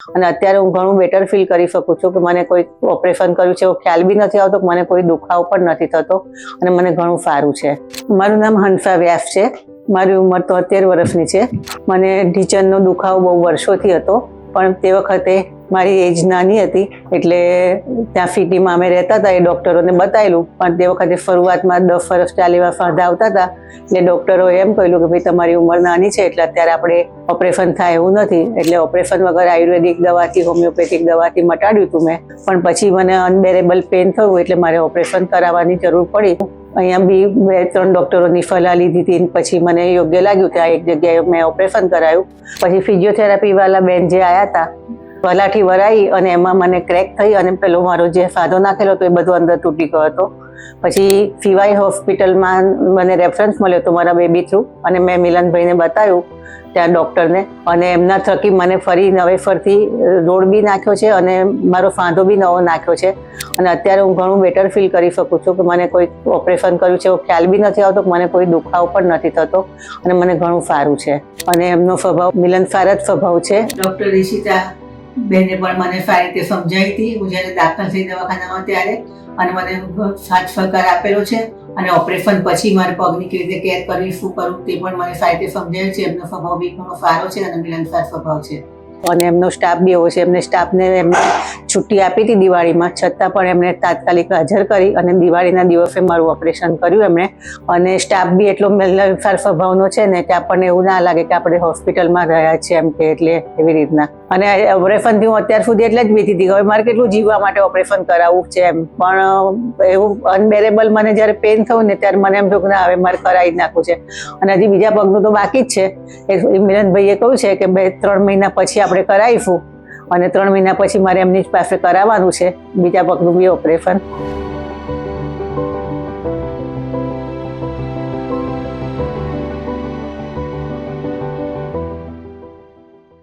અને અત્યારે હું ઘણું બેટર ફીલ કરી શકું છું કે મને કોઈ ઓપરેશન કર્યું છે એવો ખ્યાલ બી નથી આવતો, મને કોઈ દુખાવો પણ નથી થતો અને મને ઘણું સારું છે. મારું નામ હંસા વ્યાસ છે. મારી ઉંમર તો 73 વર્ષની છે. મને ઢીંચણનો દુખાવો બહુ વર્ષોથી હતો, પણ તે વખતે મારી એજ નાની હતી એટલે ત્યાં સિટીમાં અમે રહેતા હતા, એ ડૉક્ટરોને બતાવેલું. પણ તે વખતે શરૂઆતમાં 10 વર્ષ ચાલીવા સાંધા આવતા હતા એટલે ડૉક્ટરોએ એમ કહ્યું કે ભાઈ તમારી ઉંમર નાની છે એટલે અત્યારે આપણે ઓપરેશન થાય એવું નથી. એટલે ઓપરેશન વગર આયુર્વેદિક દવાથી, હોમિયોપેથિક દવાથી મટાડ્યું હતું મેં. પણ પછી મને અનબેરેબલ પેન થયું એટલે મારે ઓપરેશન કરાવવાની જરૂર પડી. અહીંયા બી 2-3 ડૉક્ટરોની સલાહ લીધી હતી. પછી મને યોગ્ય લાગ્યું કે આ એક જગ્યાએ મેં ઓપરેશન કરાયું. પછી ફિઝિયોથેરાપીવાળા બેન જે આવ્યા હતા, વલાઠી વરાઈ અને એમાં મને ક્રેક થઈ અને પેલો મારો જે સાધો નાખેલો હતો એ બધો અંદર તૂટી ગયો હતો. પછી CY હોસ્પિટલમાં મને રેફરન્સ મળ્યો હતો મારા બેબી થ્રુ, અને મેં મિલનભાઈને બતાવ્યું ત્યાં ડૉક્ટરને, અને એમના થકી મને ફરી નવેસરથી રોડ બી નાખ્યો છે અને મારો સાંધો બી નવો નાખ્યો છે. અને અત્યારે હું ઘણું બેટર ફીલ કરી શકું છું કે મને કોઈ ઓપરેશન કર્યું છે એવો ખ્યાલ બી નથી આવતો, મને કોઈ દુખાવો પણ નથી થતો અને મને ઘણું સારું છે. અને એમનો સ્વભાવ મિલનસાર જ સ્વભાવ છે. ડૉક્ટર ઈશિતા બેને પણ મને સારી રીતે સમજાવી હતી હું જ્યારે દાખલ થઈ દવાખાનામાં ત્યારે, અને મને સાથ સહકાર આપેલો છે. અને ઓપરેશન પછી મારે પગની કેવી રીતે કેર કરવી, શું કરવું તે પણ મને સારી રીતે સમજાવ્યું છે. એમનો સ્વભાવ બી ઘણો સારો છે અને મિલનસાર સ્વભાવ છે. અને એમનો સ્ટાફ બી એવો છે. એમને સ્ટાફને એમને છુટ્ટી આપી હતી દિવાળીમાં, છતાં પણ એમણે તાત્કાલિક હાજર કરી અને દિવાળીના દિવસે મારું ઓપરેશન કર્યું એમણે. અને સ્ટાફ બી એટલો મિલનસાર સ્વભાવનો છે ને કે આપણને એવું ના લાગે કે આપણે હોસ્પિટલમાં રહ્યા છીએ એમ કે, એટલે એવી રીતના. અને ઓપરેશનથી હું અત્યાર સુધી એટલે જ બીતી હતી કે હવે મારે કેટલું જીવવા માટે ઓપરેશન કરાવવું છે એમ. પણ એવું અનબેરેબલ મને જ્યારે પેન થયું ને ત્યારે મને એમ થયું કે ના હવે મારે કરાવી જ નાખવું છે. અને હજી બીજા પગનું તો બાકી જ છે. એ મિલનભાઈએ કહ્યું છે કે 2-3 મહિના પછી આપણે કરાવીશું, અને 3 મહિના પછી મારે એમની જ પાસે કરાવવાનું છે બીજા પગનું બી ઓપરેશન.